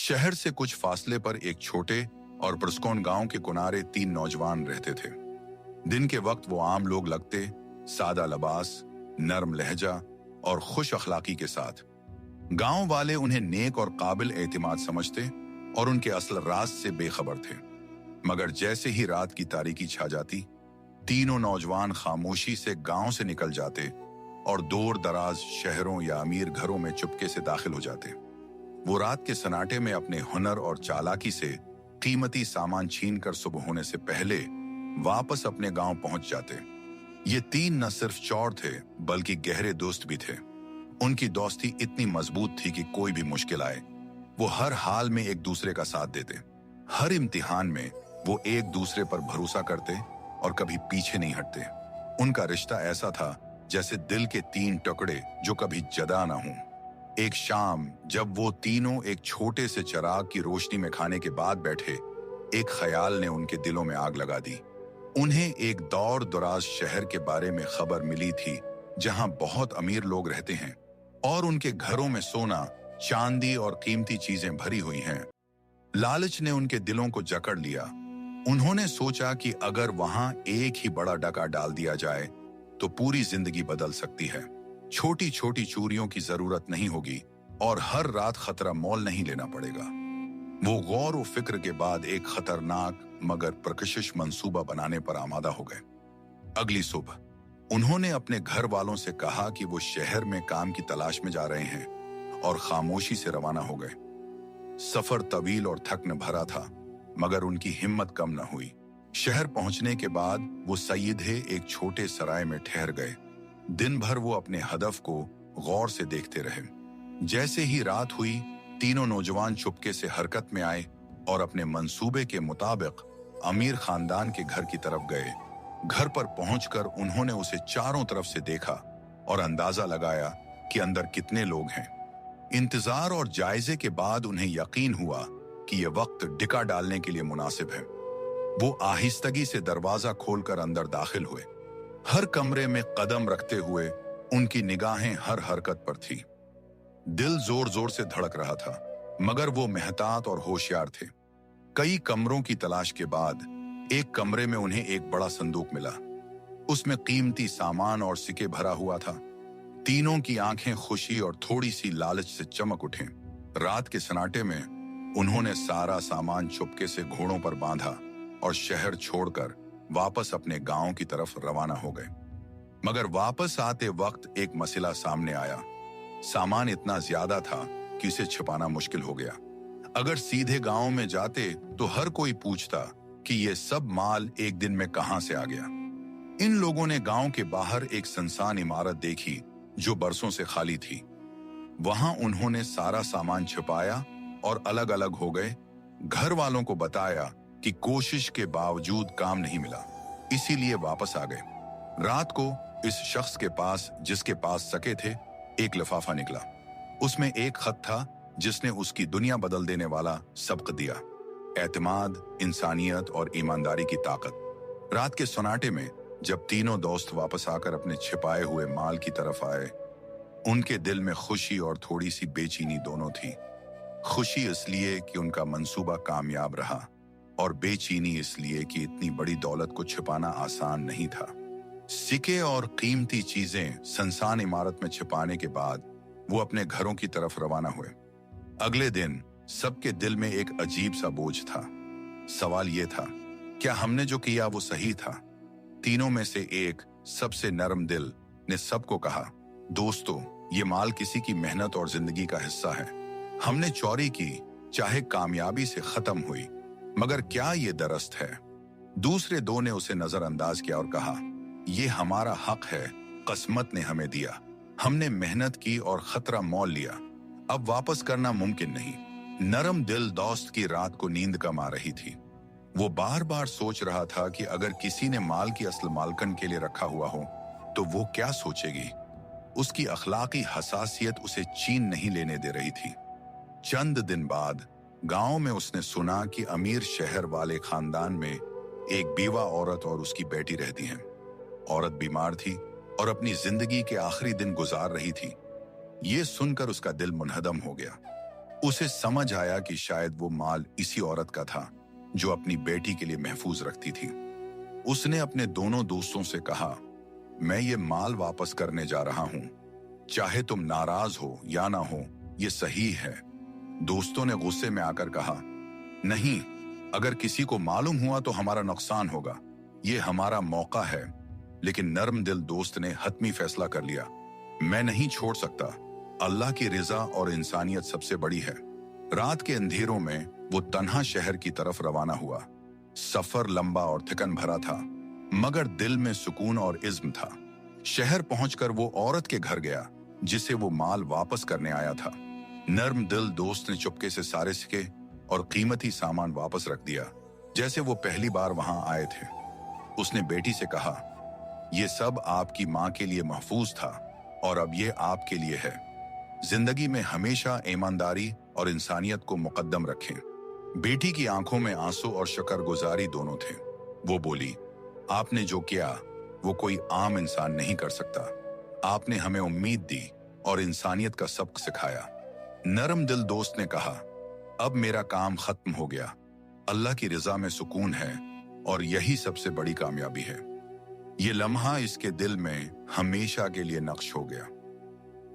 शहर से कुछ फासले पर एक छोटे और पुरस्कौन गांव के किनारे 3 नौजवान रहते थे। दिन के वक्त वो आम लोग लगते, सादा लिबास, नरम लहजा और खुश अखलाकी के साथ। गांव वाले उन्हें नेक और काबिल एतमाद समझते और उनके असल राज से बेखबर थे। मगर जैसे ही रात की तारीकी छा जाती, तीनों नौजवान खामोशी से गांव से निकल जाते और दूर दराज शहरों या अमीर घरों में चुपके से दाखिल हो जाते। वो रात के सन्नाटे में अपने हुनर और चालाकी से कीमती सामान छीनकर सुबह होने से पहले वापस अपने गांव पहुंच जाते। ये 3 न सिर्फ चोर थे बल्कि गहरे दोस्त भी थे। उनकी दोस्ती इतनी मजबूत थी कि कोई भी मुश्किल आए वो हर हाल में एक दूसरे का साथ देते। हर इम्तिहान में वो एक दूसरे पर भरोसा करते और कभी पीछे नहीं हटते। उनका रिश्ता ऐसा था जैसे दिल के 3 टुकड़े जो कभी जदा ना हों। एक शाम जब वो तीनों एक छोटे से चिराग की रोशनी में खाने के बाद बैठे, एक ख्याल ने उनके दिलों में आग लगा दी। उन्हें एक दौर दराज शहर के बारे में खबर मिली थी जहां बहुत अमीर लोग रहते हैं और उनके घरों में सोना, चांदी और कीमती चीजें भरी हुई हैं। लालच ने उनके दिलों को जकड़ लिया। उन्होंने सोचा कि अगर वहां एक ही बड़ा डका डाल दिया जाए तो पूरी जिंदगी बदल सकती है। छोटी छोटी चोरियों की जरूरत नहीं होगी और हर रात खतरा मोल नहीं लेना पड़ेगा। वो गौर व फिक्र के बाद एक खतरनाक मगर प्रकशिश मंसूबा बनाने पर आमादा हो गए। अगली सुबह उन्होंने अपने घर वालों से कहा कि वो शहर में काम की तलाश में जा रहे हैं और खामोशी से रवाना हो गए। सफर तवील और थकन भरा था मगर उनकी हिम्मत कम न हुई। शहर पहुंचने के बाद वो सईदे एक छोटे सराय में ठहर गए। दिन भर वो अपने हदफ को गौर से देखते रहे। जैसे ही रात हुई, तीनों नौजवान चुपके से हरकत में आए और अपने मंसूबे के मुताबिक अमीर खानदान के घर की तरफ गए। घर पर पहुंचकर उन्होंने उसे चारों तरफ से देखा और अंदाजा लगाया कि अंदर कितने लोग हैं। इंतजार और जायजे के बाद उन्हें यकीन हुआ कि यह वक्त डिका डालने के लिए मुनासिब है। वो आहिस्तगी से दरवाजा खोलकर अंदर दाखिल हुए। हर कमरे में कदम रखते हुए उनकी निगाहें हर हरकत पर थी। दिल जोर जोर से धड़क रहा था मगर वो मेहतात और होशियार थे। कई कमरों की तलाश के बाद एक कमरे में उन्हें एक बड़ा संदूक मिला। उसमें कीमती सामान और सिक्के भरा हुआ था। तीनों की आंखें खुशी और थोड़ी सी लालच से चमक उठे। रात के सन्नाटे में उन्होंने सारा सामान चुपके से घोड़ों पर बांधा और शहर छोड़कर वापस अपने गांव की तरफ रवाना हो गए। मगर वापस आते वक्त एक मसला सामने आया। सामान इतना ज्यादा था कि इसे छिपाना मुश्किल हो गया। अगर सीधे गांव में जाते तो हर कोई पूछता कि ये सब माल एक दिन में कहां से आ गया। इन लोगों ने गांव के बाहर एक सुनसान इमारत देखी जो बरसों से खाली थी। वहां उन्होंने सारा सामान छिपाया और अलग अलग हो गए। घर वालों को बताया कि कोशिश के बावजूद काम नहीं मिला, इसीलिए वापस आ गए। रात को इस शख्स के पास जिसके पास सके थे एक लिफाफा निकला। उसमें एक खत था जिसने उसकी दुनिया बदल देने वाला सबक दिया, एतमाद, इंसानियत और ईमानदारी की ताकत। रात के सन्नाटे में जब तीनों दोस्त वापस आकर अपने छिपाए हुए माल की तरफ आए, उनके दिल में खुशी और थोड़ी सी बेचैनी दोनों थी। खुशी इसलिए कि उनका मंसूबा कामयाब रहा और बेचैनी इसलिए कि इतनी बड़ी दौलत को छिपाना आसान नहीं था। सिक्के और कीमती चीजें सुनसान इमारत में छिपाने के बाद वो अपने घरों की तरफ रवाना हुए। अगले दिन सबके दिल में एक अजीब सा बोझ था। सवाल ये था, क्या हमने जो किया वो सही था? तीनों में से एक सबसे नरम दिल ने सबको कहा, दोस्तों, ये माल किसी की मेहनत और जिंदगी का हिस्सा है। हमने चोरी की, चाहे कामयाबी से खत्म हुई, मगर क्या ये दरस्त है? दूसरे दो ने उसे नजरअंदाज किया और कहा, ये हमारा हक है, किस्मत ने हमें दिया। हमने मेहनत की और खतरा मोल लिया, अब वापस करना मुमकिन नहीं। नरम दिल दोस्त की रात को नींद कम आ रही थी। वो बार बार सोच रहा था कि अगर किसी ने माल की असल मालकन के लिए रखा हुआ हो तो वो क्या सोचेगी। उसकी अखलाकी हसासियत उसे चैन नहीं लेने दे रही थी। चंद दिन बाद गांव में उसने सुना कि अमीर शहर वाले खानदान में एक बीवा औरत और उसकी बेटी रहती हैं। औरत बीमार थी और अपनी जिंदगी के आखिरी दिन गुजार रही थी। ये सुनकर उसका दिल मुनहदम हो गया। उसे समझ आया कि शायद वो माल इसी औरत का था जो अपनी बेटी के लिए महफूज रखती थी। उसने अपने दोनों दोस्तों से कहा, मैं ये माल वापस करने जा रहा हूं, चाहे तुम नाराज हो या ना हो, ये सही है। दोस्तों ने गुस्से में आकर कहा, नहीं, अगर किसी को मालूम हुआ तो हमारा नुकसान होगा, ये हमारा मौका है। लेकिन नर्म दिल दोस्त ने हतमी फैसला कर लिया, मैं नहीं छोड़ सकता, अल्लाह की रिजा और इंसानियत सबसे बड़ी है। रात के अंधेरों में वो तन्हा शहर की तरफ रवाना हुआ। सफर लंबा और थकन भरा था, मगर दिल में सुकून और इज्म था। शहर पहुंचकर वो औरत के घर गया जिसे वो माल वापस करने आया था। नर्म दिल दोस्त ने चुपके से सारे सिक्के और कीमती सामान वापस रख दिया, जैसे वो पहली बार वहां आए थे। उसने बेटी से कहा, ये सब आपकी माँ के लिए महफूज था और अब ये आपके लिए है। जिंदगी में हमेशा ईमानदारी और इंसानियत को मुकद्दम रखें। बेटी की आंखों में आंसू और शुक्रगुजारी दोनों थे। वो बोली, आपने जो किया वो कोई आम इंसान नहीं कर सकता। आपने हमें उम्मीद दी और इंसानियत का सबक सिखाया। नरम दिल दोस्त ने कहा, अब मेरा काम खत्म हो गया, अल्लाह की रिजा में सुकून है और यही सबसे बड़ी कामयाबी है। ये लम्हा इसके दिल में हमेशा के लिए नक्श हो गया।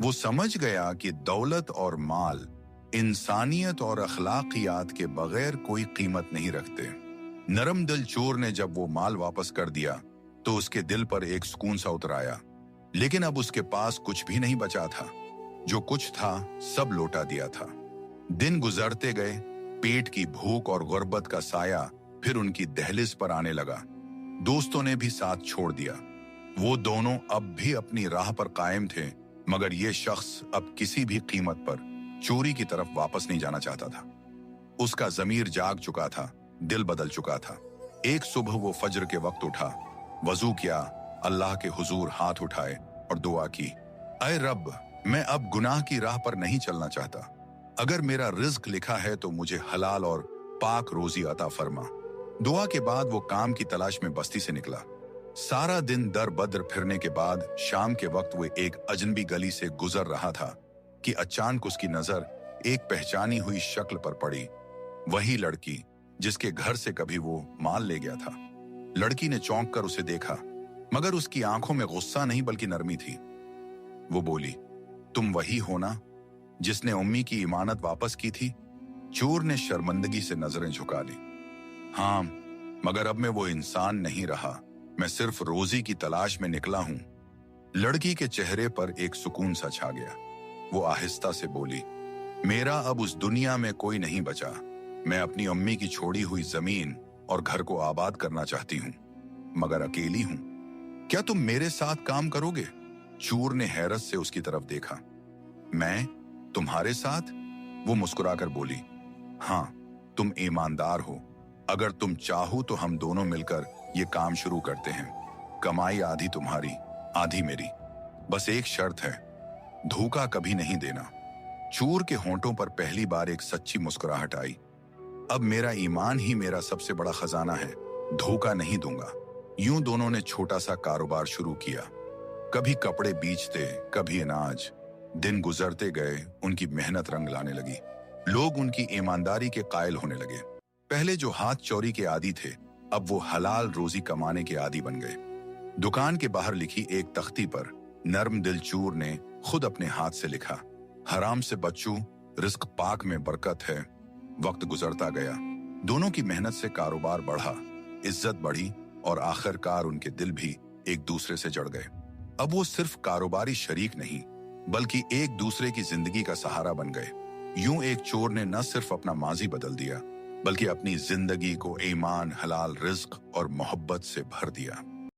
वो समझ गया कि दौलत और माल इंसानियत और अखलाकियात के बगैर कोई कीमत नहीं रखते। नरम दिल चोर ने जब वो माल वापस कर दिया तो उसके दिल पर एक सुकून सा उतर आया, लेकिन अब उसके पास कुछ भी नहीं बचा था। जो कुछ था सब लौटा दिया था। दिन गुजरते गए, पेट की भूख और गुर्बत का साया फिर उनकी दहलीज पर आने लगा। दोस्तों ने भी साथ छोड़ दिया। वो दोनों अब भी अपनी राह पर कायम थे, मगर ये शख्स अब किसी भी कीमत पर चोरी की तरफ वापस नहीं जाना चाहता था। उसका जमीर जाग चुका था, दिल बदल चुका था। एक सुबह वो फज्र के वक्त उठा, वजू किया, अल्लाह के हुजूर हाथ उठाए और दुआ की, ऐ रब, मैं अब गुनाह की राह पर नहीं चलना चाहता। अगर मेरा रिज्क लिखा है तो मुझे हलाल और पाक रोजी अता फरमा। दुआ के बाद वो काम की तलाश में बस्ती से निकला। सारा दिन दर बदर फिरने के बाद शाम के वक्त वो एक अजनबी गली से गुजर रहा था कि अचानक उसकी नजर एक पहचानी हुई शक्ल पर पड़ी। वही लड़की जिसके घर से कभी वो माल ले गया था। लड़की ने चौंक कर उसे देखा, मगर उसकी आंखों में गुस्सा नहीं बल्कि नरमी थी। वो बोली, तुम वही हो ना जिसने उम्मी की इमानत वापस की थी? चोर ने शर्मिंदगी से नजरें झुका ली। हाँ, मगर अब मैं वो इंसान नहीं रहा, मैं सिर्फ रोजी की तलाश में निकला हूं। लड़की के चेहरे पर एक सुकून सा छा गया। वो आहिस्ता से बोली, मेरा अब उस दुनिया में कोई नहीं बचा। मैं अपनी अम्मी की छोड़ी हुई जमीन और घर को आबाद करना चाहती हूँ, मगर अकेली हूँ। क्या तुम मेरे साथ काम करोगे? चोर ने हैरत से उसकी तरफ देखा। मैं तुम्हारे साथ? वो मुस्कुराकर बोली, हाँ, तुम ईमानदार हो। अगर तुम चाहो तो हम दोनों मिलकर ये काम शुरू करते हैं। कमाई आधी तुम्हारी, आधी मेरी। बस एक शर्त है, धोखा कभी नहीं देना। चोर के होंठों पर पहली बार एक सच्ची मुस्कुराहट आई। अब मेरा ईमान ही मेरा सबसे बड़ा खजाना है, धोखा नहीं दूंगा। यूं दोनों ने छोटा सा कारोबार शुरू किया। कभी कपड़े बेचते, कभी अनाज। दिन गुजरते गए, उनकी मेहनत रंग लाने लगी। लोग उनकी ईमानदारी के कायल होने लगे। पहले जो हाथ चोरी के आदी थे, अब वो हलाल रोजी कमाने के आदी बन गए। दुकान के बाहर लिखी एक तख्ती पर नर्म दिल चोर ने खुद अपने हाथ से लिखा, हराम से बच्चों, रिस्क पाक में बरकत है। वक्त गुजरता गया, दोनों की मेहनत से कारोबार बढ़ा, इज्जत बढ़ी और आखिरकार उनके दिल भी एक दूसरे से जड़ गए। अब वो सिर्फ कारोबारी शरीक नहीं, बल्कि एक दूसरे की जिंदगी का सहारा बन गए। यूं एक चोर ने न सिर्फ अपना माजी बदल दिया, बल्कि अपनी जिंदगी को ईमान, हलाल रिज्क और मोहब्बत से भर दिया।